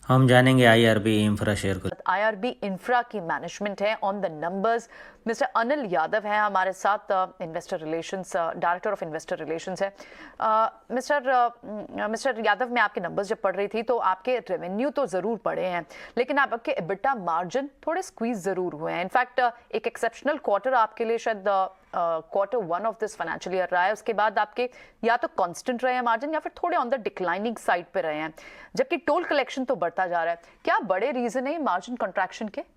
हम जानेंगे IRB infra share को। आईआरबी इंफ्रा की मैनेजमेंट है on the numbers. Mister Anil Yadav हैं हमारे साथ, investor relations director of investor relations है। मिस्टर यादव, मैं आपके नंबर्स जब पढ़ रही थी तो आपके रेवेन्यू तो ज़रूर बढ़े हैं, लेकिन आपके एबिटा मार्जिन थोड़े स्क्वीज ज़रूर हुए हैं। इनफैक्ट एक एक्सेप्शनल क्वार्टर आपके लिए शायद quarter one of this financial year रहा है। उसके बाद आपके या तो कांस्टेंट रहे हैं मार्जिन या फिर थोड़े ऑन द डिक्लाइनिंग साइड पे रहे हैं, जबकि टोल कलेक्शन तो बढ़ता जा रहा है। क्या बड़े रीजन है मार्जिन कंट्रैक्शन के?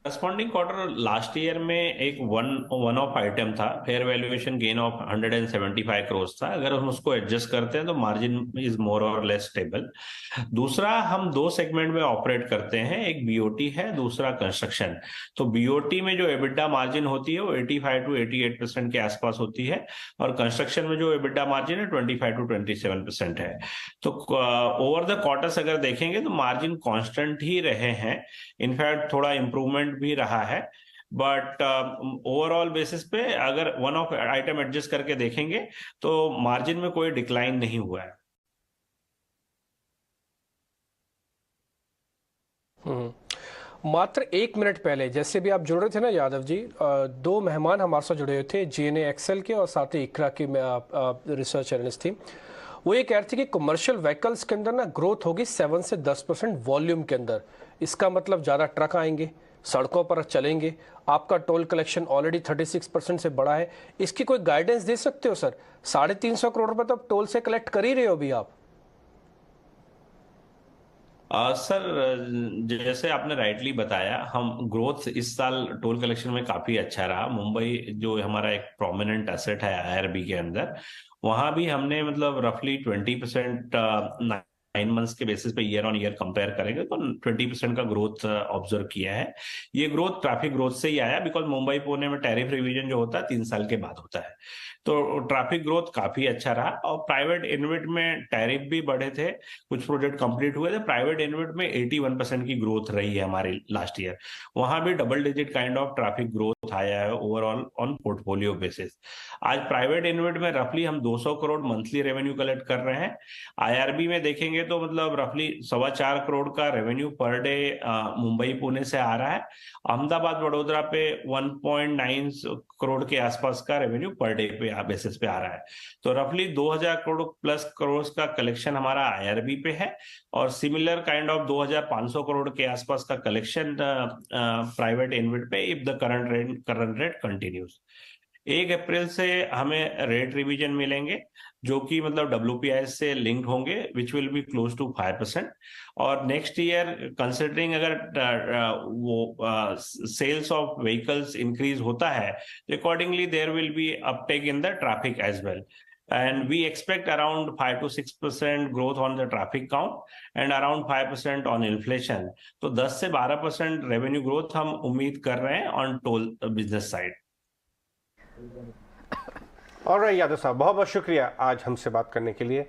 करस्पॉन्डिंग क्वार्टर लास्ट ईयर में एक वन ऑफ आइटम था, fair valuation gain of 175 crore था। अगर हम उसको एडजस्ट करते हैं तो मार्जिन इज मोर और लेस स्टेबल। दूसरा, हम दो सेगमेंट में ऑपरेट करते हैं, एक बीओटी है, दूसरा कंस्ट्रक्शन। तो बीओटी में जो एबिटा मार्जिन होती है वो 85 to 88% के आसपास होती है, और कंस्ट्रक्शन में जो एबिटा मार्जिन है 25 to 27% है। तो ओवर द क्वार्टर्स अगर देखेंगे तो मार्जिन कांस्टेंट ही रहे हैं, इनफैक्ट थोड़ा इंप्रूवमेंट भी रहा है। बट ओवरऑल बेसिस पे अगर वन ऑफ आइटम एडजस्ट करके देखेंगे तो मार्जिन में कोई डिक्लाइन नहीं हुआ है। मात्र 1 मिनट पहले जैसे भी आप जुड़ रहे थे ना यादव जी, दो मेहमान हमारे साथ जुड़े हुए थे, जीएनए एक्सेल के और साथ ही इकरा की रिसर्च एनालिस्ट थी। वो ये कह रहे थे कि कमर्शियल व्हीकल्स के अंदर ना ग्रोथ होगी 7 से 10% वॉल्यूम के अंदर। इसका मतलब ज़्यादा ट्रक आएंगे, सड़कों पर चलेंगे। आपका टोल कलेक्शन ऑलरेडी 36% से बढ़ा है। इसकी कोई गाइडेंस दे सकते हो सर? 350 करोड़ रुपए तो टोल से कलेक्ट कर ही रहे हो अभी आप। सर, जैसे आपने राइटली बताया, हम ग्रोथ इस साल टोल कलेक्शन में काफी अच्छा रहा। मुंबई जो हमारा एक प्रोमिनेंट एसेट है आईआरबी के अंदर, वहां भी हमने मतलब रफली 20% 9 मंथ्स के बेसिस पे ईयर ऑन ईयर कंपेयर करेंगे तो 20% का ग्रोथ ऑब्जर्व किया है। ये ग्रोथ ट्रैफिक ग्रोथ से ही आया, बिकॉज मुंबई पुणे में टैरिफ रिवीजन जो होता है 3 साल के बाद होता है। तो ट्रैफिक ग्रोथ काफी अच्छा रहा, और प्राइवेट इन्वेट में टैरिफ भी बढ़े थे, कुछ प्रोजेक्ट कंप्लीट हुए थे। प्राइवेट इन्वेट में 81% की ग्रोथ रही है हमारी लास्ट ईयर। वहां भी double digit kind of traffic growth आया है ओवरऑल ऑन पोर्टफोलियो बेसिस। आज प्राइवेट इन्वेट में रफली हम 200 करोड़ मंथली रेवेन्यू कलेक्ट कर रहे हैं। आईआरबी में देखेंगे तो मतलब रफली 4.25 करोड़ का revenue per day Mumbai Pune से आ रहा है। अहमदाबाद वडोदरा पे 1.9 करोड़ के आसपास का रेवेन्यू पर डे पे बेसिस पे आ रहा है। तो रफली 2000 करोड़ प्लस करोड़ का कलेक्शन हमारा आईआरबी पे है, और सिमिलर काइंड ऑफ 2500 करोड़ के आसपास का कलेक्शन प्राइवेट इन्वेट पे, if the current rate continues. 1 अप्रैल से हमें रेट रिवीजन मिलेंगे जो कि मतलब WPI से लिंक्ड होंगे, which will be close to 5%। और नेक्स्ट ईयर कंसिडरिंग अगर वो सेल्स ऑफ व्हीकल्स इंक्रीज होता है, accordingly there will be uptake in the traffic as well, and we expect around 5 to 6% growth on the traffic count and around 5% on inflation. तो 10 से 12% revenue growth हम उम्मीद कर रहे हैं ऑन टोल बिजनेस साइड। और यादव साहब, बहुत बहुत शुक्रिया आज हमसे बात करने के लिए।